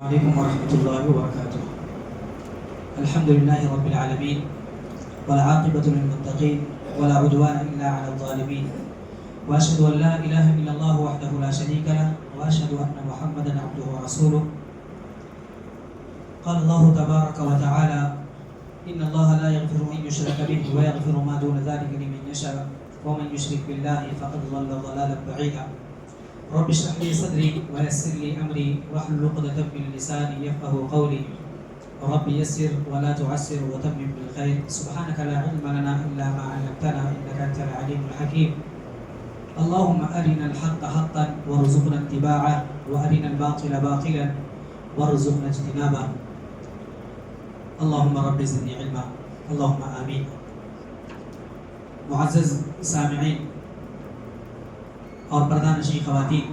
عليكم ورحمة الله وبركاته. الحمد لله رب العالمين والعاقبة للمتقين ولا عدوان إلا على الظالمين وأشهد أن لا إله إلا الله وحده لا شريك له وأشهد أن محمدا عبده ورسوله. قال الله تبارك وتعالى إن الله لا يغفر أن يشرك به ويغفر ما دون ذلك لمن يشاء ومن يشرك بالله فقد ضل ضلالا بعيدا. رب اشرح لي صدري ويسر لي امري واحلل عقدة من لساني يفقهوا قولي. رب يسر ولا تعسر وتمم بالخير. سبحانك لا علم لنا الا ما علمتنا انك انت العليم الحكيم. اللهم ارنا الحق حقا وارزقنا اتباعه وارنا الباطل باطلا وارزقنا اجتنابه. اللهم رب زدني علما. اللهم امين. معزز سامعین اور پردہ نشین خواتین،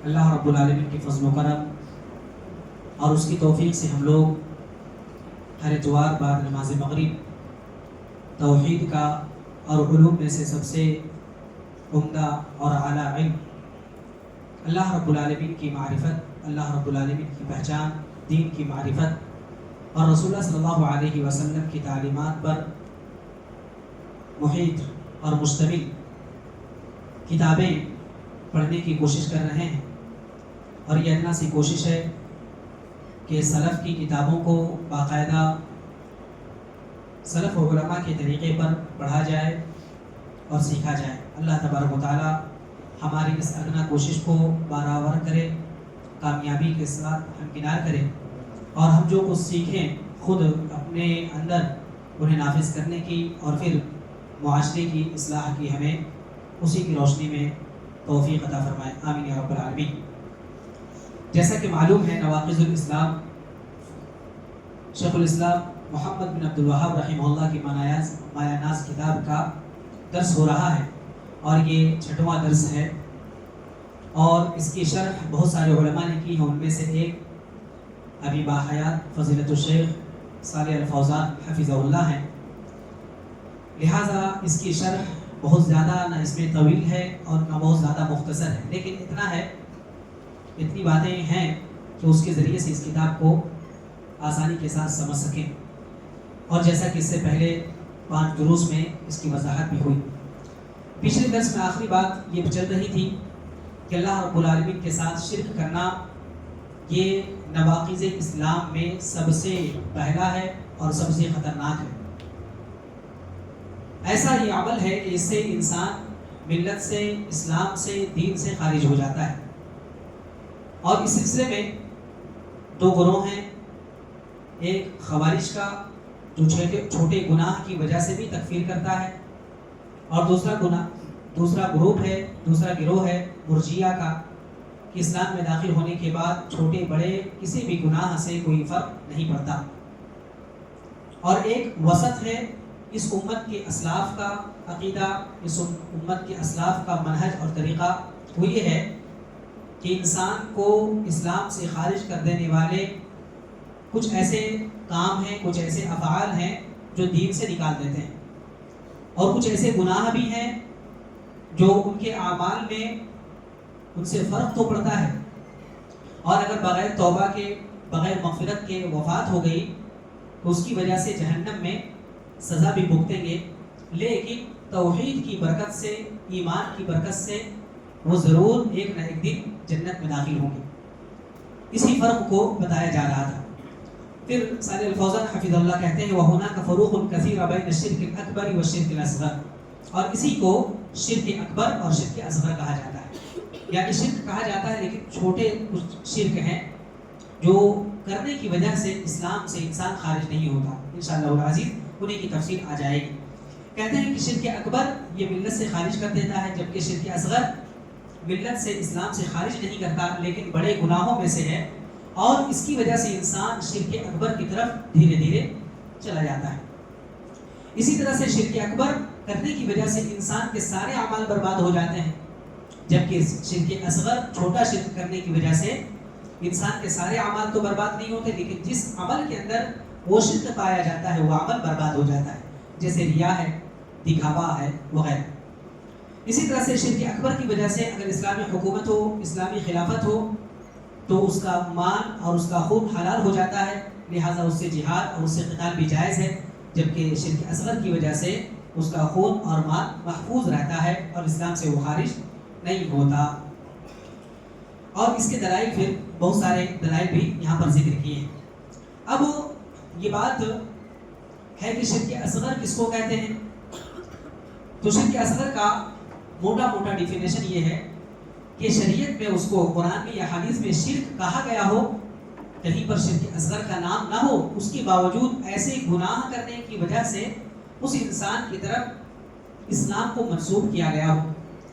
اللہ رب العالمین کی فضل و کرم اور اس کی توفیق سے ہم لوگ ہر اتوار بعد نماز مغرب توحید کا اور علوم میں سے سب سے عمدہ اور اعلیٰ علم اللہ رب العالمین کی معرفت، اللہ رب العالمین کی پہچان، دین کی معرفت اور رسول اللہ صلی اللہ علیہ وسلم کی تعلیمات پر محیط اور مشتمل کتابیں پڑھنے کی کوشش کر رہے ہیں، اور یہ ادنا سی کوشش ہے کہ سلف کی کتابوں کو باقاعدہ سلف و علماء کے طریقے پر پڑھا جائے اور سیکھا جائے۔ اللہ تبارک و تعالی ہماری اس ادنا کوشش کو برآور کرے، کامیابی کے ساتھ ہمکنار کرے، اور ہم جو کچھ سیکھیں خود اپنے اندر انہیں نافذ کرنے کی اور پھر معاشرے کی اصلاح کی ہمیں اسی کی روشنی میں توفیق عطا فرمائے، آمین یا رب العالمین۔ جیسا کہ معلوم ہے، نواقض الاسلام شیخ الاسلام محمد بن عبد الوہاب رحمہ اللہ کی مایہ ناز کتاب کا درس ہو رہا ہے، اور یہ 6واں درس ہے، اور اس کی شرح بہت سارے علماء نے کی ہے۔ ان میں سے ایک ابھی باحیات فضیلت الشیخ صالح الفوزان حفظہ اللہ ہیں، لہٰذا اس کی شرح بہت زیادہ نہ اس میں طویل ہے اور نہ بہت زیادہ مختصر ہے، لیکن اتنا ہے، اتنی باتیں ہیں کہ اس کے ذریعے سے اس کتاب کو آسانی کے ساتھ سمجھ سکیں۔ اور جیسا کہ اس سے پہلے 5 دروس میں اس کی وضاحت بھی ہوئی۔ پچھلے درس میں آخری بات یہ چل رہی تھی کہ اللہ رب العالمین کے ساتھ شرک کرنا یہ نواقض اسلام میں سب سے پہلا ہے اور سب سے خطرناک ہے۔ ایسا یہ عمل ہے کہ اس سے انسان ملت سے، اسلام سے، دین سے خارج ہو جاتا ہے، اور اس سلسلے میں 2 گروہ ہیں۔ ایک خوارج کا جو چھوٹے گناہ کی وجہ سے بھی تکفیر کرتا ہے، اور دوسرا گروہ ہے مرجیہ کا، کہ اسلام میں داخل ہونے کے بعد چھوٹے بڑے کسی بھی گناہ سے کوئی فرق نہیں پڑتا۔ اور ایک وسط ہے، اس امت کے اسلاف کا عقیدہ، اس امت کے اسلاف کا منہج اور طریقہ وہ یہ ہے کہ انسان کو اسلام سے خارج کر دینے والے کچھ ایسے کام ہیں، کچھ ایسے افعال ہیں جو دین سے نکال دیتے ہیں، اور کچھ ایسے گناہ بھی ہیں جو ان کے اعمال میں ان سے فرق تو پڑتا ہے، اور اگر بغیر توبہ کے، بغیر مغفرت کے وفات ہو گئی تو اس کی وجہ سے جہنم میں سزا بھی بھگتیں گے، لیکن توحید کی برکت سے، ایمان کی برکت سے وہ ضرور ایک نہ ایک دن جنت میں داخل ہوں گے۔ اسی فرق کو بتایا جا رہا تھا۔ پھر صالح الفوزان حفظ اللہ کہتے ہیں وَهُنَاكَ فَرُوقٌ كَثِيرٌ بَيْنَ الشِّرْكِ الْأَكْبَرِ وَالشِّرْكِ الْأَصْغَرِ، اور اسی کو شرک اکبر اور شرک اصغر کہا جاتا ہے۔ یعنی شرک کہا جاتا ہے، لیکن چھوٹے کچھ شرک ہیں جو کرنے کی وجہ سے اسلام سے انسان خارج نہیں ہوتا۔ انشاءاللہ العزیز انہیں کی تفصیل آ جائے گی۔ کہتے ہیں کہ شرک اکبر یہ ملت سے خارج کر دیتا ہے، جبکہ شرک اصغر ملت سے، اسلام سے خارج نہیں کرتا، لیکن بڑے گناہوں میں سے ہے، اور اس کی وجہ سے انسان شرک اکبر کی طرف دھیرے دھیرے چلا جاتا ہے۔ اسی طرح سے شرک اکبر کرنے کی وجہ سے انسان کے سارے اعمال برباد ہو جاتے ہیں، جبکہ شرک اصغر چھوٹا شرک کرنے کی وجہ سے انسان کے سارے اعمال تو برباد نہیں ہوتے، لیکن جس عمل کے اندر وہ شرک پایا جاتا ہے وہ عمل برباد ہو جاتا ہے، جیسے ریا ہے، دکھاوا ہے وغیرہ۔ اسی طرح سے شرک اکبر کی وجہ سے اگر اسلامی حکومت ہو، اسلامی خلافت ہو، تو اس کا مال اور اس کا خون حلال ہو جاتا ہے، لہٰذا اس سے جہاد اور اس سے قتال بھی جائز ہے، جبکہ شرک اصغر کی وجہ سے اس کا خون اور مال محفوظ رہتا ہے اور اسلام سے وہ خارج نہیں ہوتا۔ اور اس کے دلائل پھر بہت سارے دلائل بھی یہاں پر ذکر کیے ہیں۔ اب یہ بات ہے کہ شرک اصغر کس کو کہتے ہیں؟ تو شرک اصغر کا موٹا موٹا ڈیفینیشن یہ ہے کہ شریعت میں اس کو قرآن میں یا حدیث میں شرک کہا گیا ہو، کہیں پر شرک اصغر کا نام نہ ہو، اس کے باوجود ایسے گناہ کرنے کی وجہ سے اس انسان کی طرف اسلام کو منسوب کیا گیا ہو،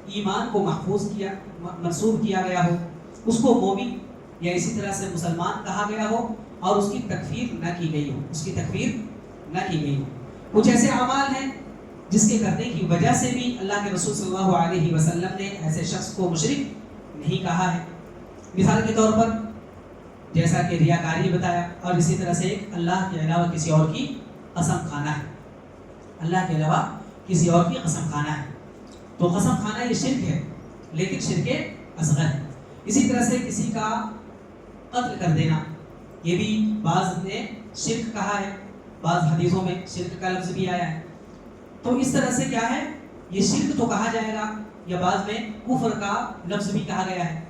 ایمان کو منسوب کیا گیا ہو، اس کو مومن یا اسی طرح سے مسلمان کہا گیا ہو اور اس کی تکفیر نہ کی گئی ہو، کچھ ایسے اعمال ہیں جس کے کرنے کی وجہ سے بھی اللہ کے رسول صلی اللہ علیہ وسلم نے ایسے شخص کو مشرک نہیں کہا ہے۔ مثال کے طور پر جیسا کہ ریاکاری بتایا، اور اسی طرح سے اللہ کے علاوہ کسی اور کی قسم کھانا ہے، اللہ کے علاوہ کسی اور کی قسم کھانا ہے، تو قسم کھانا یہ شرک ہے، لیکن شرک اصغر ہے۔ اسی طرح سے کسی کا قتل کر دینا، یہ بھی بعض نے شرک کہا ہے، بعض حدیثوں میں شرک کا لفظ بھی آیا ہے، تو اس طرح سے کیا ہے، یہ شرک تو کہا جائے گا، یا بعض میں کفر کا لفظ بھی کہا گیا ہے،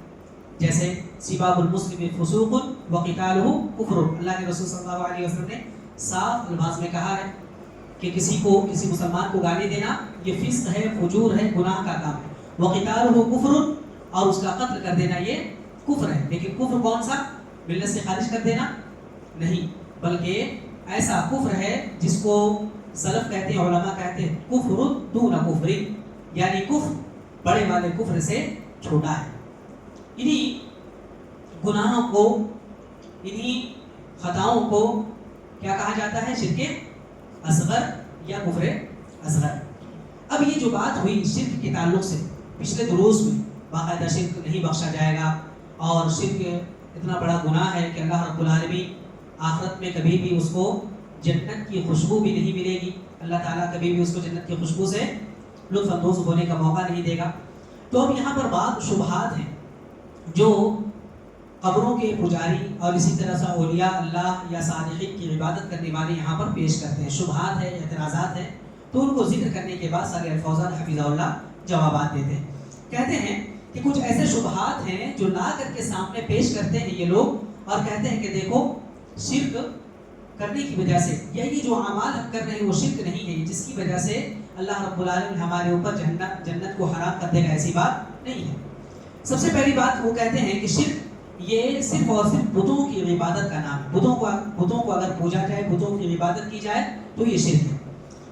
جیسے سباب المسلم فسوق وقتالہ کفر، اللہ کے رسول صلی اللہ علیہ وسلم نے صاف الفاظ میں کہا ہے کہ کسی مسلمان کو گالی دینا یہ فسق ہے، فجور ہے، گناہ کا کام ہے، وقتالہ کفر، اور اس کا قتل کر دینا یہ کفر ہے، لیکن کفر کون سا؟ ملت سے خارج کر دینا نہیں، بلکہ ایسا کفر ہے جس کو سلف کہتے ہیں، علماء کہتے ہیں کفر دون کفر، یعنی کفر بڑے والے کفر سے چھوٹا ہے۔ انہی گناہوں کو، انہی خطاؤں کو کیا کہا جاتا ہے؟ شرک اصغر یا کفر اصغر۔ اب یہ جو بات ہوئی شرک کے تعلق سے، پچھلے دروس میں باقاعدہ شرک نہیں بخشا جائے گا، اور شرک اتنا بڑا گناہ ہے کہ اللہ رب العالمین آخرت میں کبھی بھی اس کو جنت کی خوشبو بھی نہیں ملے گی، اللہ تعالیٰ کبھی بھی اس کو جنت کی خوشبو سے لطف اندوز ہونے کا موقع نہیں دے گا۔ تو اب یہاں پر بعض شبہات ہیں جو قبروں کے پجاری اور اسی طرح سے اولیاء اللہ یا صالحین کی عبادت کرنے والے یہاں پر پیش کرتے ہیں، شبہات ہیں، اعتراضات ہیں، تو ان کو ذکر کرنے کے بعد صالح الفوزان حفظہ اللہ جوابات دیتے ہیں۔ کہتے ہیں کہ کچھ ایسے شبہات ہیں جو لا کر کے سامنے پیش کرتے ہیں یہ لوگ، اور کہتے ہیں کہ دیکھو شرک کرنے کی وجہ سے، یہی جو اعمال ہم کر رہے ہیں وہ شرک نہیں ہے جس کی وجہ سے اللہ رب العالمین ہمارے اوپر جنت کو حرام کر دے گا، ایسی بات نہیں ہے۔ سب سے پہلی بات وہ کہتے ہیں کہ شرک یہ صرف اور صرف بتوں کی عبادت کا نام ہے، بتوں کو اگر پوجا جائے، بتوں کی عبادت کی جائے تو یہ شرک ہے،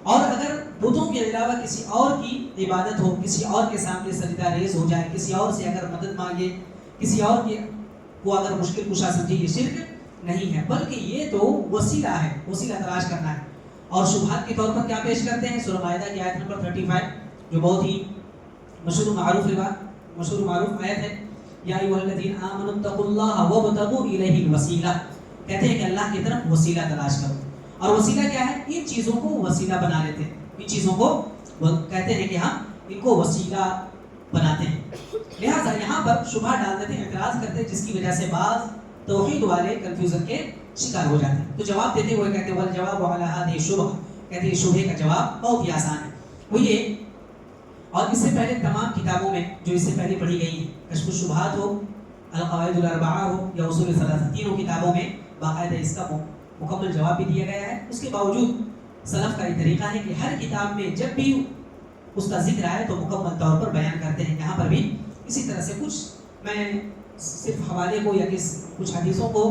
اور اگر بتوں کے علاوہ کسی اور کی عبادت ہو، کسی اور کے سامنے سجدہ ریز ہو جائے، کسی اور سے اگر مدد مانگے، کسی اور کو اگر مشکل کشا سمجھے، یہ شرک نہیں ہے، بلکہ یہ تو وسیلہ ہے، وسیلہ تلاش کرنا ہے۔ اور شبہات کے طور پر کیا پیش کرتے ہیں؟ سورہ مائدہ کی آیت نمبر 35 جو بہت ہی مشہور معروف آیت ہے، یا ایھا الذین آمنوا اتقوا اللہ وابتغوا الیہ الوسیلہ، کہتے ہیں کہ اللہ کی طرف وسیلہ تلاش کرو، اور وسیلہ کیا ہے؟ ان چیزوں کو وسیلہ بنا لیتے ہیں، ان چیزوں کو کہتے ہیں کہ ہم ان کو وسیلہ بناتے ہیں، لہٰذا یہاں پر شبہ ڈال دیتے ہیں، اعتراض کرتے ہیں، جس کی وجہ سے بعض توحید والے کنفیوژن کے شکار ہو جاتے ہیں۔ تو جواب دیتے ہوئے کہتے ہیں والجواب علی هذه الشبهة، کہتے ہیں شبہے کا جواب بہت ہی آسان ہے، وہ یہ، اور اس سے پہلے تمام کتابوں میں جو اس سے پہلے پڑھی گئی ہیں، کشف الشبہات ہو، القواعد الاربعہ ہو، یا اصول ثلاثہ، تینوں کتابوں میں باقاعدہ اس کا مکمل جواب بھی دیا گیا ہے۔ اس کے باوجود سلف کا یہ طریقہ ہے کہ ہر کتاب میں جب بھی اس کا ذکر آئے تو مکمل طور پر بیان کرتے ہیں۔ یہاں پر بھی اسی طرح سے کچھ میں صرف حوالے کو یا کچھ حدیثوں کو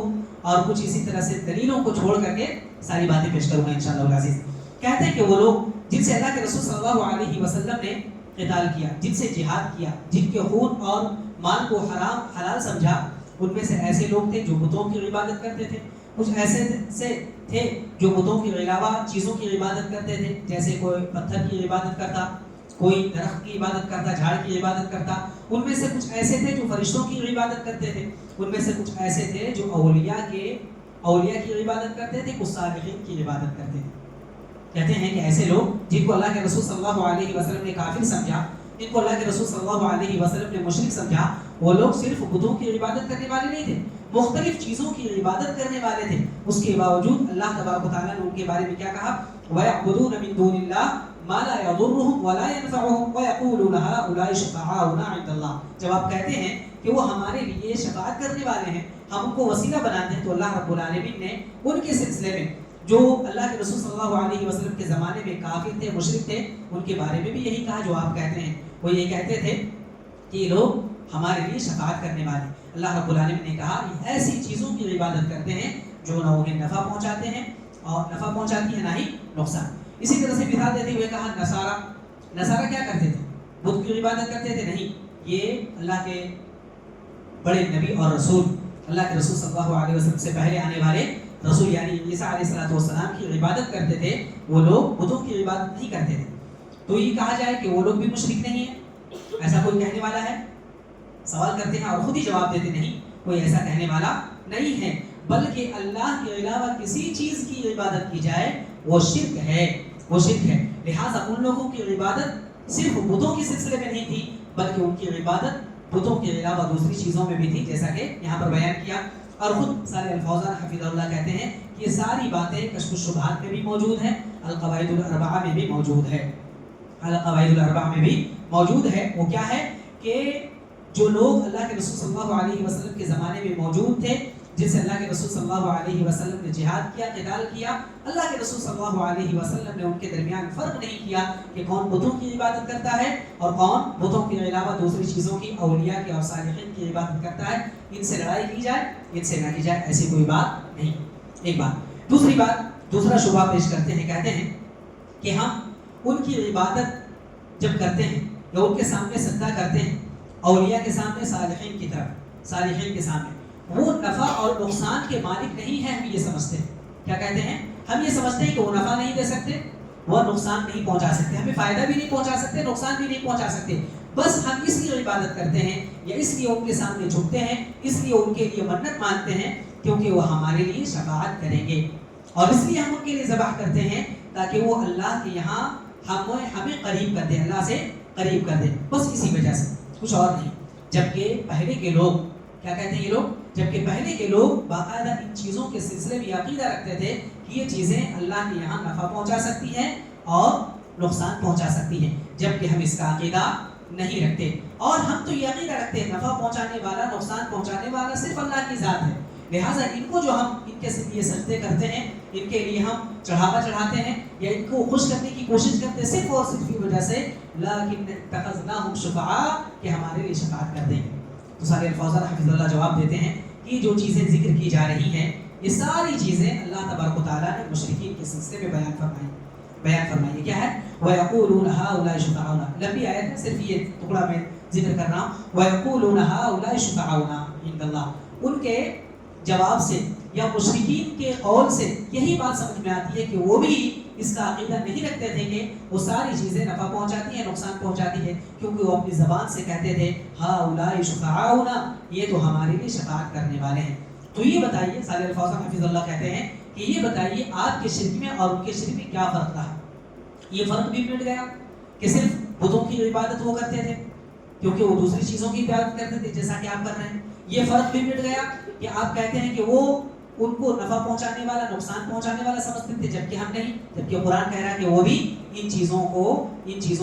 اور کچھ اسی طرح سے دلیلوں کو چھوڑ کر کے ساری باتیں پیش کروں گا انشاءاللہ العزیز۔ کہتے ہیں کہ وہ لوگ جن سے اللہ کے رسول صلی اللہ علیہ وسلم نے قتال کیا، جن سے جہاد کیا، جن کے خون اور مال کو حرام حلال سمجھا، ان میں سے ایسے لوگ تھے جو بتوں کی عبادت کرتے تھے، کچھ ایسے سے تھے جو بتوں کے علاوہ چیزوں کی عبادت کرتے تھے، جیسے کوئی پتھر کی عبادت کرتا، کوئی درخت کی عبادت کرتا، جھاڑ کی عبادت کرتا۔ ان میں سے کچھ ایسے تھے جو فرشتوں کی عبادت کرتے تھے، ان میں سے کچھ ایسے تھے جو اولیاء کی عبادت کرتے تھے، کچھ صالحین کی عبادت کرتے تھے۔ کہتے ہیں کہ ایسے لوگ جن کو اللہ کے رسول صلی اللہ علیہ وسلم نے کافر سمجھا، جن کو اللہ کے رسول صلی اللہ علیہ وسلم نے مشرک سمجھا، وہ لوگ صرف بتوں کی عبادت کرنے والے نہیں تھے، مختلف چیزوں کی عبادت کرنے والے تھے، اس کے باوجود اللہ تبارک و تعالیٰ نے ان کے بارے میں کیا کہا؟ وَيَعْبُدُونَ مِن دُونِ اللَّهِ مَا لَا يَضُرُّهُمْ وَلَا يَنفَعُهُمْ وَيَقُولُونَ هَؤُلَاءِ شُفَعَاؤُنَا عِندَ اللَّهِ. جب آپ کہتے ہیں کہ وہ ہمارے لیے شفاعت کرنے والے ہیں، ہم ان کو وسیلہ بناتے ہیں، تو اللہ رب العالمین نے ان کے سلسلے میں جو اللہ کے رسول صلی اللہ علیہ وسلم کے زمانے میں کافر تھے، مشرک تھے، ان کے بارے میں بھی یہی کہا جو آپ کہتے ہیں. وہ یہ کہتے تھے کہ یہ لوگ ہمارے لیے شفاعت کرنے والے. اللہ رب العالمین نے کہا یہ ایسی چیزوں کی عبادت کرتے ہیں جو نہ انہیں نفع پہنچاتے ہیں اور نفع پہنچاتی ہے نہ ہی نقصان. اسی طرح سے مثال دیتے ہوئے کہا نصارہ کیا کرتے تھے؟ بت کی عبادت کرتے تھے؟ نہیں، یہ اللہ کے بڑے نبی اور رسول، اللہ کے رسول صلی اللہ علیہ وسلم سے پہلے آنے والے رسول یعنی عیسیٰ علیہ السلام کی عبادت کرتے تھے. وہ لوگ بتوں کی عبادت نہیں کرتے تھے. تو یہ کہا جائے کہ وہ لوگ بھی مشرک نہیں ہیں؟ ایسا کوئی کہنے والا ہے؟ سوال کرتے ہیں اور خود ہی جواب دیتے نہیں، کوئی ایسا کہنے والا نہیں ہے، بلکہ اللہ کے علاوہ کسی چیز کی عبادت کی جائے وہ شرک ہے، وہ شرک ہے. لہٰذا ان لوگوں کی عبادت صرف بتوں کے سلسلے میں نہیں تھی، بلکہ ان کی عبادت بتوں کے علاوہ دوسری چیزوں میں بھی تھی، جیسا کہ یہاں پر بیان کیا. اور خود صالح الفوزان حفظہ اللہ کہتے ہیں کہ یہ ساری باتیں کشف الشبہات میں بھی موجود ہیں، القواعد الاربعہ میں بھی موجود ہے. القواعد الاربعہ میں بھی موجود ہے. وہ کیا ہے کہ جو لوگ اللہ کے رسول صلی اللہ علیہ وسلم کے زمانے میں موجود تھے، جن سے اللہ کے رسول صلی اللہ علیہ وسلم نے جہاد کیا، قتال کیا، اللہ کے رسول صلی اللہ علیہ وسلم نے ان کے درمیان فرق نہیں کیا کہ کون بتوں کی عبادت کرتا ہے اور کون بتوں کے علاوہ دوسری چیزوں کی، اولیاء کی اور صالحین کی عبادت کرتا ہے. ان سے لڑائی کی جائے، ان سے نہ کی جائے، ایسی کوئی بات نہیں. ایک بات. دوسری بات، دوسرا شبہ پیش کرتے ہیں، کہتے ہیں کہ ہم ان کی عبادت جب کرتے ہیں یا ان کے سامنے سجدہ کرتے ہیں، اولیاء کے سامنے، صالحین کی طرف، صالحین کے سامنے، وہ نفع اور نقصان کے مالک نہیں ہیں. ہم یہ سمجھتے ہیں. کیا کہتے ہیں؟ ہم یہ سمجھتے ہیں کہ وہ نفع نہیں دے سکتے، وہ نقصان نہیں پہنچا سکتے، ہمیں فائدہ بھی نہیں پہنچا سکتے، نقصان بھی نہیں پہنچا سکتے. بس ہم اس لیے عبادت کرتے ہیں یا اس لیے ان کے سامنے جھکتے ہیں، اس لیے ان کے لیے منت مانتے ہیں کیونکہ وہ ہمارے لیے شفاعت کریں گے، اور اس لیے ہم ان کے لیے ذبح کرتے ہیں تاکہ وہ اللہ کے یہاں ہمیں قریب کر دے، اللہ سے قریب کر دے. بس اسی وجہ سے، کچھ اور نہیں. جبکہ پہلے کے لوگ کیا کہتے ہیں؟ یہ لوگ، جبکہ پہلے کے لوگ باقاعدہ ان چیزوں کے سلسلے میں عقیدہ رکھتے تھے کہ یہ چیزیں اللہ کے یہاں نفع پہنچا سکتی ہیں اور نقصان پہنچا سکتی ہیں، جبکہ ہم اس کا عقیدہ نہیں رکھتے. اور ہم تو یہ عقیدہ رکھتے ہیں نفع پہنچانے والا، نقصان پہنچانے والا صرف اللہ کی ذات ہے. لہٰذا ان کو جو ہم ان کے لیے سجدے کرتے ہیں، ان کے لیے ہم چڑھاوا چڑھاتے ہیں یا ان کو خوش کرنے کی کوشش کرتے ہیں، صرف اور صرف وجہ سے لیکن اتخذناہم شفعاء کہ ہمارے لیے شفاعت کرتے ہیں. تو صالح الفوزان حفظ اللہ جواب دیتے ہیں کہ جو چیزیں ذکر کی جا رہی ہیں یہ ساری چیزیں اللہ تبارک و تعالیٰ نے مشرکین کے سلسلے میں بیان فرمائی. کیا ہے؟ وَيَقُولُونَ هَؤُلَاءِ شُفَعَاؤُنَا. لمبی آیت ہے، صرف یہ ٹکڑا میں ذکر کر رہا ہوں. وَيَقُولُونَ هَؤُلَاءِ شُفَعَاؤُنَا عِندَ اللَّهِ. ان کے جواب سے یا مشرکین کے قول سے یہی بات سمجھ میں آتی ہے کہ وہ بھی اس کا عقیدہ نہیں رکھتے تھے کہ وہ ساری چیزیں نفع پہنچاتی ہیں، نقصان پہنچاتی ہے، کیونکہ وہ اپنی زبان سے کہتے تھے ہؤلاء شفعاؤنا، یہ تو ہمارے لیے شفاعت کرنے والے ہیں. تو یہ بتائیے، صالح الفوزان حفظ اللہ کہتے ہیں کہ یہ بتائیے آپ کے شرک میں اور ان کے شرک میں کیا فرق رہا؟ یہ فرق بھی مٹ گیا کہ صرف بتوں کی عبادت وہ کرتے تھے کیونکہ وہ دوسری چیزوں کی عبادت کرتے تھے جیسا کہ آپ کر رہے ہیں. یہ فرق بھی مٹ گیا کہ آپ کہتے ہیں کہ وہ ان کو نفع پہنچانے والا، نقصان پہنچانے والا سمجھتے تھے، جبکہ ہم نہیں، جبکہ قرآن کہہ رہا ہے کہ وہ بھی ان چیزوں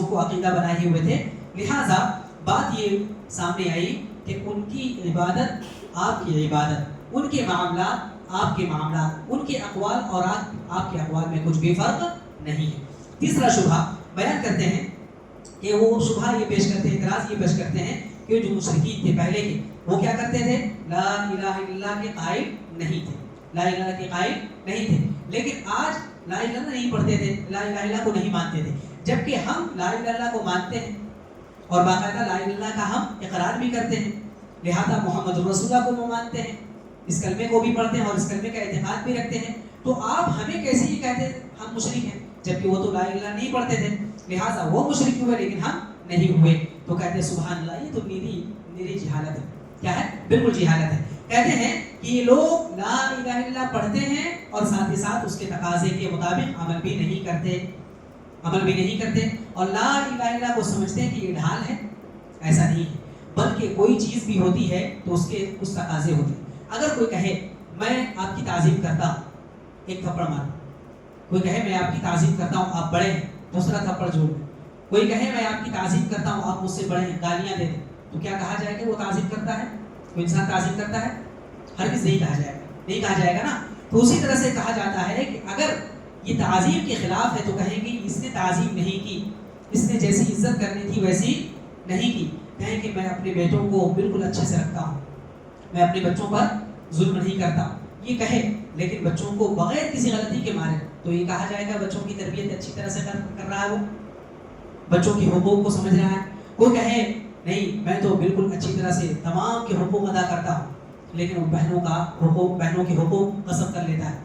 کو عقیدہ بنائے ہوئے تھے. لہٰذا بات یہ سامنے آئی کہ ان کی عبادت آپ کی عبادت، ان کے معاملات آپ کے معاملات، ان کے اقوال اور آپ کے اقوال میں کچھ بھی فرق نہیں ہے. تیسرا شبہ بیان کرتے ہیں کہ وہ شبہ یہ پیش کرتے ہیں، اعتراض یہ پیش کرتے ہیں کہ جو مشرکین تھے پہلے کے، وہ کیا کرتے تھے؟ لا الہ الا اللہ کے قائل نہیں تھے، لا الہ الا کے قائل نہیں تھے، لیکن آج لا الہ الا نہیں پڑھتے تھے، لا الہ الا کو نہیں مانتے تھے. جبکہ ہم لا الہ الا کو مانتے ہیں اور باقاعدہ لا الہ الا کا ہم اقرار بھی کرتے ہیں، لہذا محمد رسول اللہ کو مانتے ہیں، اس کلمے کو بھی پڑھتے ہیں اور اس کلمے کا اعتقاد بھی رکھتے ہیں. تو آپ ہمیں کیسے یہ کہتے ہیں ہم مشرک ہیں، جبکہ وہ تو لا الہ الا نہیں پڑھتے تھے، لہٰذا وہ مشرک ہوئے لیکن ہم نہیں ہوئے. تو کہتے ہیں سبحان اللہ، یہ تو میری جہالت ہے. کیا ہے؟ بالکل جہالت ہے. کہتے ہیں کہ یہ لوگ لا الہ الا پڑھتے ہیں اور ساتھ ہی ساتھ اس کے تقاضے کے مطابق عمل بھی نہیں کرتے اور لا الہ الا کو سمجھتے ہیں کہ یہ ڈھال ہے. ایسا نہیں ہے، بلکہ کوئی چیز بھی ہوتی ہے تو اس تقاضے ہوتے ہیں. اگر کوئی کہے میں آپ کی تعظیم کرتا ہوں، ایک تھپڑ مار، کوئی کہے میں آپ کی تعظیم کرتا ہوں آپ بڑے ہیں، دوسرا تھپڑ جوڑ دیں، کوئی کہے میں آپ کی تعظیم کرتا ہوں آپ مجھ سے بڑے ہیں، گالیاں دے دیں، تو کیا کہا جائے کہ وہ تعظیم کرتا ہے؟ کوئی انسان تعظیم کرتا ہے؟ ہرگز نہیں کہا جائے گا، نہیں کہا جائے گا نا. تو اسی طرح سے کہا جاتا ہے کہ اگر یہ تعظیم کے خلاف ہے تو کہیں گے اس نے تعظیم نہیں کی، اس نے جیسی عزت کرنی تھی ویسی نہیں کی. کہیں کہ میں اپنے بیٹوں کو بالکل اچھے سے رکھتا ہوں، میں اپنے بچوں پر ظلم نہیں کرتا، یہ کہے لیکن بچوں کو بغیر کسی غلطی کے مارے، تو یہ کہا جائے گا بچوں کی تربیت اچھی طرح سے کر رہا ہے، وہ بچوں کے حقوق کو سمجھ رہا ہے. وہ کہے نہیں میں تو بالکل اچھی طرح سے تمام کے حقوق ادا کرتا ہوں، لیکن وہ بہنوں کے حقوق غصب کر لیتا ہے،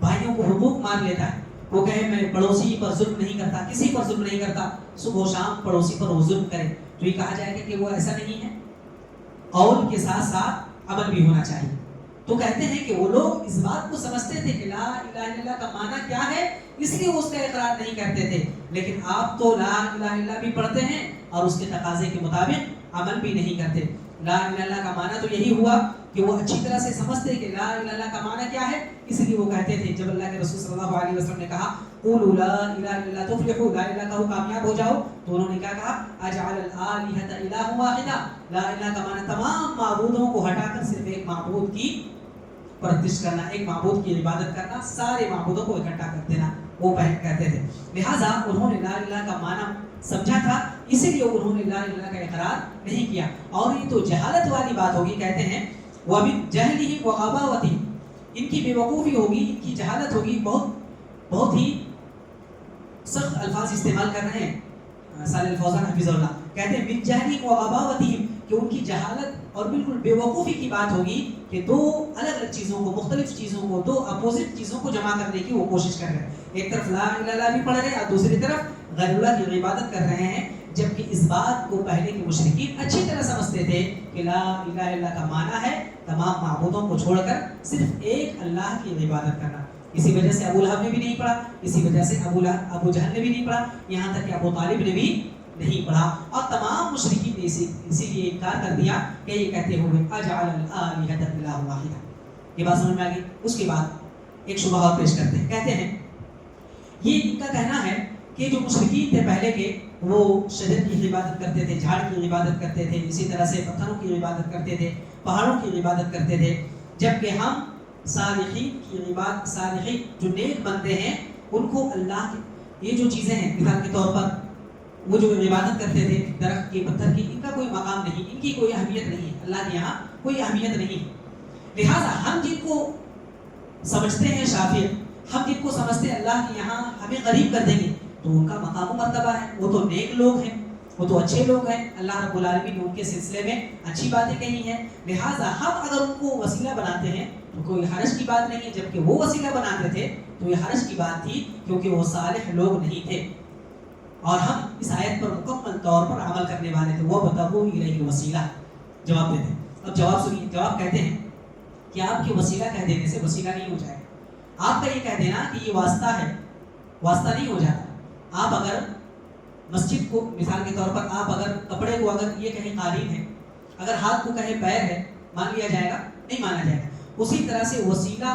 بھائیوں کو حقوق مار لیتا ہے. وہ کہے میں پڑوسی پر ظلم نہیں کرتا، کسی پر ظلم نہیں کرتا، صبح و شام پڑوسی پر وہ ظلم کرے، تو یہ کہا جائے گا کہ وہ ایسا نہیں ہے. قول کے ساتھ ساتھ عمل بھی ہونا چاہیے. تو کہتے ہیں کہ وہ لوگ اس بات کو سمجھتے تھے کہ لا الہ الا اللہ کا معنی کیا ہے، اس لیے اس کا اقرار نہیں کرتے تھے، لیکن آپ تو لا الہ الا اللہ بھی پڑھتے ہیں اور اس کے تقاضے کے مطابق عمل بھی نہیں کرتے. لا الہ الا اللہ کا معنی تو یہی ہوا کہ وہ اچھی طرح سے سمجھتے کہ لا الہ الا اللہ کا معنی کیا ہے، اس لیے وہ کہتے تھے. جب اللہ کے رسول صلی اللہ علیہ وسلم نے کہا قولوا لا الہ الا اللہ تفلحوا، لا الہ کہو کامیاب ہو جاؤ، تو انہوں نے کیا کہا اجعل الالہۃ الہ واحدہ، لا الہ کا معنی تمام معبودوں کو ہٹا کر صرف ایک معبود کی پرستش کرنا، ایک معبود کی عبادت کرنا، سارے معبودوں کو اکٹھا کر دینا، وہ کہتے تھے. لہٰذا انہوں نے لا الہ کا معنی سمجھا تھا، اسی لیے انہوں نے لا الہ کا اقرار نہیں کیا. اور یہ تو جہالت والی بات ہوگی. کہتے ہیں وَبِجَهْلِهِمْ وَغَبَاوَتِهِمْ، ان کی بے وقوفی ہوگی، ان کی جہالت ہوگی. بہت ہی سخت الفاظ استعمال کر رہے ہیں صالح الفوزان حفظ اللہ. کہتے ہیں بِجَهْلِهِمْ وَغَبَاوَتِهِمْ، کہ ان کی جہالت اور بالکل بے وقوفی کی بات ہوگی کہ دو الگ الگ چیزوں کو، مختلف چیزوں کو، دو اپوزٹ چیزوں کو جمع کرنے کی وہ کوشش کر رہے ہیں. ایک طرف لا الہ الا اللہ بھی پڑھ رہے ہیں اور دوسری طرف غیر اللہ کی عبادت کر رہے ہیں، جبکہ اس بات کو پہلے کے مشرکین اچھی طرح سمجھتے تھے کہ لا الہ الا اللہ کا معنی ہے تمام معبودوں کو چھوڑ کر صرف ایک اللہ کی عبادت کرنا. اسی وجہ سے ابو لہب نے بھی نہیں پڑھا، اسی وجہ سے ابو جہل نے بھی نہیں پڑھا، یہاں تک کہ ابو طالب نے بھی نہیں پڑھا. اور تمام مشرکین نے اسی لیے انکار کر دیا کہ یہ کہتے ہوئے اجعل الالہۃ الہ واحدہ. یہ بات سمجھ میں آ گئی. اس کے بعد ایک شبہ اور پیش کرتے ہیں. کہتے ہیں یہ ان کا کہنا ہے کہ جو مشرکین تھے پہلے کے، وہ شجر کی عبادت کرتے تھے، جھاڑ کی عبادت کرتے تھے، اسی طرح سے پتھروں کی عبادت کرتے تھے، پہاڑوں کی عبادت کرتے تھے، جبکہ ہم صالحین کی عبادت، صالحین جو نیک بندے ہیں ان کو اللہ کی یہ جو چیزیں ہیں، مثال کے طور پر وہ جو عبادت کرتے تھے درخت کی، پتھر کی، ان کا کوئی مقام نہیں، ان کی کوئی اہمیت نہیں ہے، اللہ کے یہاں کوئی اہمیت نہیں. لہٰذا ہم جن کو سمجھتے ہیں شافع، ہم جن کو سمجھتے ہیں اللہ کے یہاں ہمیں قریب کر دیں گے، تو ان کا مقام و مرتبہ ہے، وہ تو نیک لوگ ہیں، وہ تو اچھے لوگ ہیں، اللہ رب العالمین نے ان کے سلسلے میں اچھی باتیں کہی ہیں. لہٰذا ہم اگر ان کو وسیلہ بناتے ہیں تو کوئی حرج کی بات نہیں ہے، جبکہ وہ وسیلہ بناتے تھے تو یہ حرج کی بات تھی، کیونکہ وہ صالح لوگ نہیں تھے اور ہم اس آیت پر مکمل طور پر عمل کرنے والے تھے. وَابْتَغُوا إِلَيْهِ الْوَسِيلَةَ جواب دیتے ہیں. اب جواب سنیے. جواب کہتے ہیں کہ آپ کے وسیلہ کہہ دینے سے وسیلہ نہیں ہو جائے گا. آپ کا یہ کہہ دینا کہ یہ واسطہ ہے، واسطہ نہیں ہو جاتا. آپ اگر مسجد کو، مثال کے طور پر آپ اگر کپڑے کو اگر یہ کہیں قالین ہے، اگر ہاتھ کو کہیں پیر ہے، مان لیا جائے گا؟ نہیں مانا جائے گا. اسی طرح سے وسیلہ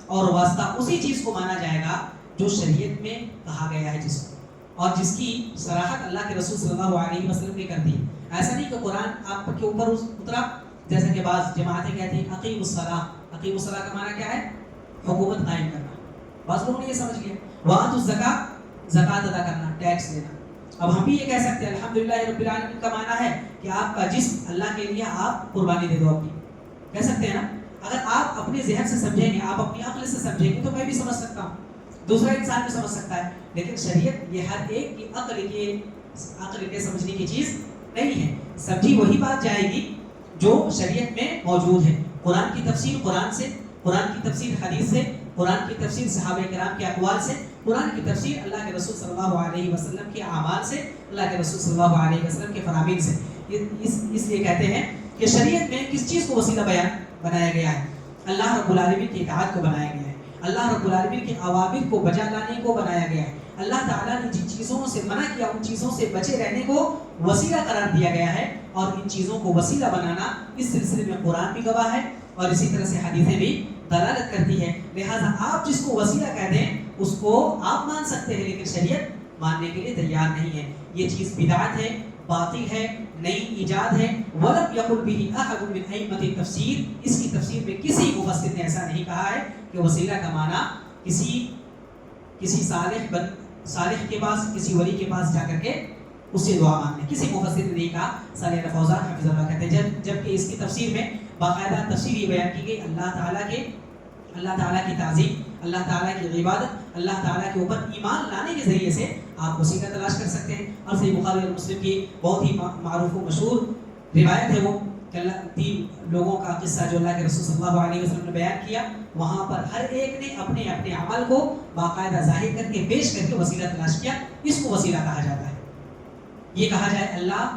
اور واسطہ اسی چیز کو مانا جائے گا جو شریعت میں کہا گیا ہے، جس کو اور جس کی صراحت اللہ کے رسول صلی اللہ علیہ وسلم نے کر دی. ایسا نہیں کہ قرآن آپ کے اوپر اترا، جیسا کہ بعض جماعتیں کہتی ہیں اقیم الصلاۃ. اقیم الصلاۃ کا معنی کیا ہے؟ حکومت قائم کرنا. بعض لوگوں نے یہ سمجھ لیا. وآتوا الزکاۃ، زکوٰۃ ادا کرنا، ٹیکس دینا. اب ہم بھی یہ کہہ سکتے ہیں الحمدللہ رب العالمین کا معنی ہے کہ آپ کا جسم اللہ کے لیے آپ قربانی دے دو اپنی. کہہ سکتے ہیں نا؟ اگر آپ اپنے ذہن سے سمجھیں گے، آپ اپنی عقل سے سمجھیں گے، تو میں بھی سمجھ سکتا ہوں، دوسرا انسان بھی سمجھ سکتا ہے. لیکن شریعت یہ ہر ایک کی عقل کے سمجھنے کی چیز نہیں ہے. سمجھی وہی بات جائے گی جو شریعت میں موجود ہے. قرآن کی تفسیر قرآن سے، قرآن کی تفسیر حدیث سے، قرآن کی تفسیر صحابہ کرام کے اقوال سے، قرآن کی تفسیر اللہ کے رسول صلی اللہ علیہ وسلم کے اعمال سے، اللہ کے رسول صلی اللہ علیہ وسلم کے فرامین سے. اس لیے کہتے ہیں کہ شریعت میں کس چیز کو وسیلہ بیان بنایا گیا ہے؟ اللہ رب العالمین کی اطاعت کو بنایا گیا ہے، اللہ رب العالمین کے اوامر کو بجا لانے کو بنایا گیا ہے، اللہ تعالیٰ نے جن چیزوں سے منع کیا ان چیزوں سے بچے رہنے کو وسیلہ قرار دیا گیا ہے، اور ان چیزوں کو وسیلہ بنانا اس سلسلے میں قرآن بھی گواہ ہے اور اسی طرح سے حدیثیں بھی دلالت کرتی ہے. لہٰذا آپ جس کو وسیلہ کہہ دیں اس کو آپ مان سکتے ہیں، لیکن شریعت ماننے کے لیے تیار نہیں ہے. یہ چیز بدعت ہے، باطل ہے، نئی ایجاد ہے. وَلَمْ يَقُلْ بِهِ أَحَدٌ مِنْ أَئِمَّةِ التَّفْسِيرِ، اس کی تفسیر میں کسی مفسر نے ایسا نہیں کہا ہے کہ وسیلہ کا معنی کسی صالح کے پاس، کسی ولی کے پاس جا کر کے اس سے دعا مانگنا. کسی مفسر نے نہیں کہا. صالح الفوزان حفظ اللہ کہتے ہیں جبکہ اس کی تفسیر میں باقاعدہ تفسیر یہ بیان کی گئی اللہ تعالیٰ کی تعظیم، اللہ تعالیٰ کی عبادت، اللہ تعالیٰ کے اوپر ایمان لانے کے ذریعے سے آپ وسیلہ تلاش کر سکتے ہیں. اور صحیح بخاری اور مسلم کی بہت ہی معروف و مشہور روایت ہے وہ کہ 3 لوگوں کا قصہ جو اللہ کے رسول صلی اللہ علیہ وسلم نے بیان کیا. وہاں پر ہر ایک نے اپنے اپنے عمل کو باقاعدہ ظاہر کر کے پیش کر کے وسیلہ تلاش کیا. اس کو وسیلہ کہا جاتا ہے. یہ کہا جائے اللہ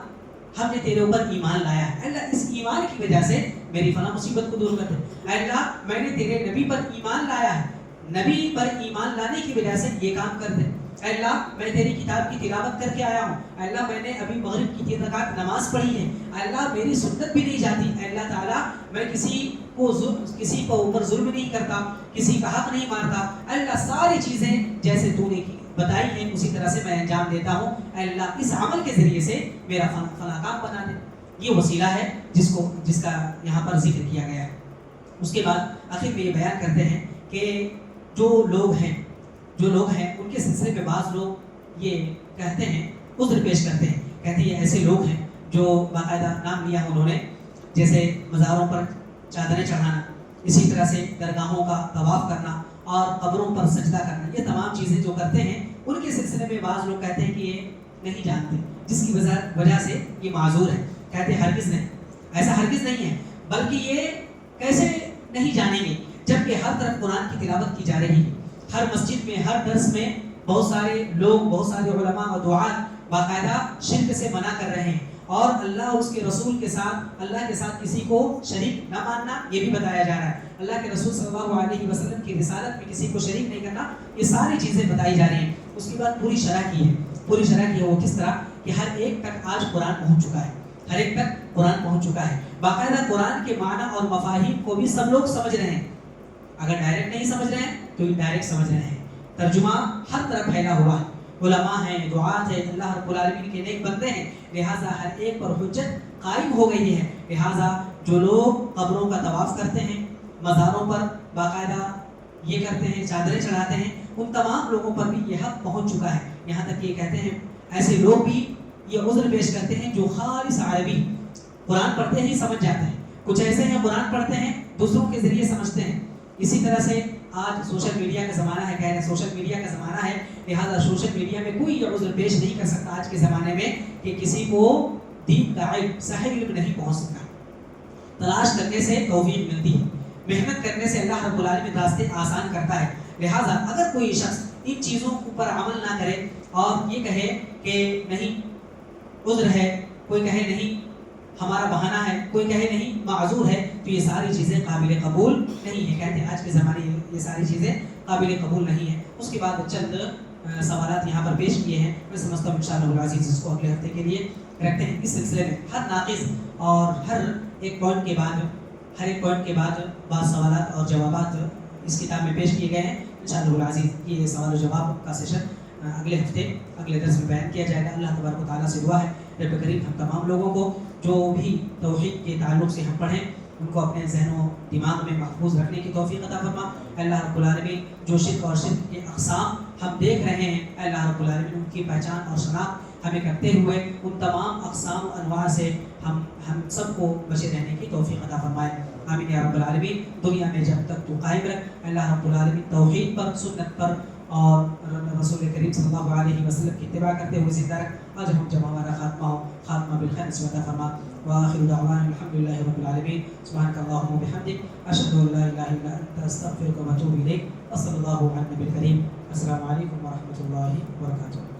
ہم نے تیرے اوپر ایمان لایا ہے، اللہ اس ایمان کی وجہ سے میری فلاں مصیبت کو دور کر دے. اللہ میں نے تیرے نبی پر ایمان لایا ہے، نبی پر ایمان لانے کی وجہ سے یہ کام کر دے. اللہ میں تیری کتاب کی تلاوت کر کے آیا ہوں، اللہ میں نے ابھی مغرب کی 3 رکعت نماز پڑھی ہے، اللہ میری سنت بھی نہیں جاتی. اللہ تعالیٰ میں کسی کو اوپر ظلم نہیں کرتا، کسی کا حق نہیں مارتا. اللہ ساری چیزیں جیسے تو نے بتائی ہیں اسی طرح سے میں انجام دیتا ہوں. اللہ اس عمل کے ذریعے سے میرا فلاں کام بنا دے. یہ وسیلہ ہے جس کا یہاں پر ذکر کیا گیا ہے. اس کے بعد آخر میں یہ بیان کرتے ہیں کہ جو لوگ ہیں ان کے سلسلے میں بعض لوگ یہ کہتے ہیں، عذر پیش کرتے ہیں، کہتے ہیں یہ ایسے لوگ ہیں جو باقاعدہ نام لیا انہوں نے، جیسے مزاروں پر چادریں چڑھانا، اسی طرح سے درگاہوں کا طواف کرنا اور قبروں پر سجدہ کرنا. یہ تمام چیزیں جو کرتے ہیں ان کے سلسلے میں بعض لوگ کہتے ہیں کہ یہ نہیں جانتے، جس کی وجہ سے یہ معذور ہے. کہتے ہیں ہرگز نہیں، ایسا ہرگز نہیں ہے، بلکہ یہ کیسے نہیں جانیں گے جبکہ ہر طرف قرآن کی تلاوت کی جا رہی ہے. ہر مسجد میں، ہر درس میں بہت سارے لوگ، بہت سارے علماء اور دعات باقاعدہ شرک سے منع کر رہے ہیں، اور اللہ اور اس کے رسول کے ساتھ، اللہ کے ساتھ کسی کو شریک نہ ماننا یہ بھی بتایا جا رہا ہے. اللہ کے رسول صلی اللہ علیہ وسلم کی رسالت میں کسی کو شریک نہیں کرنا، یہ ساری چیزیں بتائی جا رہی ہیں. اس کے بعد پوری شرح کی ہے وہ کس طرح کہ ہر ایک تک آج قرآن پہنچ چکا ہے، ہر ایک تک قرآن پہنچ چکا ہے. باقاعدہ قرآن کے معنی اور مفاہیم کو بھی سب لوگ سمجھ رہے ہیں. اگر ڈائریکٹ نہیں سمجھ رہے ہیں تو انڈائریکٹ سمجھ رہے ہیں. ترجمہ ہر طرف پھیلا ہوا ہے. علماء ہیں، دعات ہیں، اللہ رب العالمین کے نیک بندے ہیں، لہٰذا ہر ایک پر حجت قائم ہو گئی ہے. لہٰذا جو لوگ قبروں کا طواف کرتے ہیں، مزاروں پر باقاعدہ یہ کرتے ہیں، چادریں چڑھاتے ہیں، ان تمام لوگوں پر بھی یہ حق پہنچ چکا ہے. یہاں تک یہ کہتے ہیں ایسے لوگ بھی یہ عذر پیش کرتے ہیں جو خالص عربی قرآن پڑھتے ہی سمجھ جاتے ہیں. کچھ ایسے ہیں قرآن پڑھتے ہیں دوسروں کے ذریعے سمجھتے ہیں. اسی طرح سے آج سوشل میڈیا کا زمانہ ہے، کہہ رہے ہیں سوشل میڈیا کا زمانہ ہے، لہٰذا سوشل میڈیا میں کوئی یہ عذر پیش نہیں کر سکتا آج کے زمانے میں کہ کسی کو دین کا علم، صحیح علم نہیں پہنچ سکتا. تلاش کرنے سے توفیق ملتی ہے، محنت کرنے سے اللہ رب العالمین راستے آسان کرتا ہے. لہٰذا اگر کوئی شخص ان چیزوں پر عمل نہ کرے اور یہ کہے کہ نہیں عذر ہے، کوئی کہے نہیں ہمارا بہانہ ہے، کوئی کہے نہیں معذور ہے، تو یہ ساری چیزیں قابل قبول نہیں ہیں. کہتے ہیں آج کے زمانے میں یہ ساری چیزیں قابل قبول نہیں ہیں. اس کے بعد چند سوالات یہاں پر پیش کیے ہیں، میں سمجھتا ہوں انشاءاللہ العزیز اس کو اگلے ہفتے کے لیے رکھتے ہیں. اس سلسلے میں ہر ناقص اور ہر ایک پوائنٹ کے بعد بعض سوالات اور جوابات اس کتاب میں پیش کیے گئے ہیں. انشاءاللہ العزیز یہ سوال و جواب کا سیشن اگلے ہفتے اگلے درس میں بیان کیا جائے گا. اللہ تبارک و تعالیٰ سے دعا ہے رب کریم ہم تمام لوگوں کو جو بھی توحید کے تعلق سے ہم پڑھیں ان کو اپنے ذہن و دماغ میں محفوظ رکھنے کی توفیق عطا فرما. اللہ رب العالمین جو شرک اور شرک کے اقسام ہم دیکھ رہے ہیں، اللہ رب العالمین ان کی پہچان اور شناخت ہمیں کرتے ہوئے ان تمام اقسام و انواع سے ہم سب کو بچے رہنے کی توفیق عطا فرمائے. آمین یا رب العالمین. دنیا میں جب تک تو قائم رکھ اللہ رب العالمین توحید پر، سنت پر اور رسول کریم صلی اللہ علیہ وسلم کی اتباع کرتے ہوئے زندہ رکھ. آج ہم جب ہمارا خاتمہ بالخیر نسبت فرما. وآخر دعوانا الحمد لله رب العالمين. سبحانك اللهم وبحمدك أشهد أن لا إله إلا أنت أستغفرك وأتوب إليك. وصلى الله على النبي الكريم. السلام عليكم ورحمة الله وبركاته.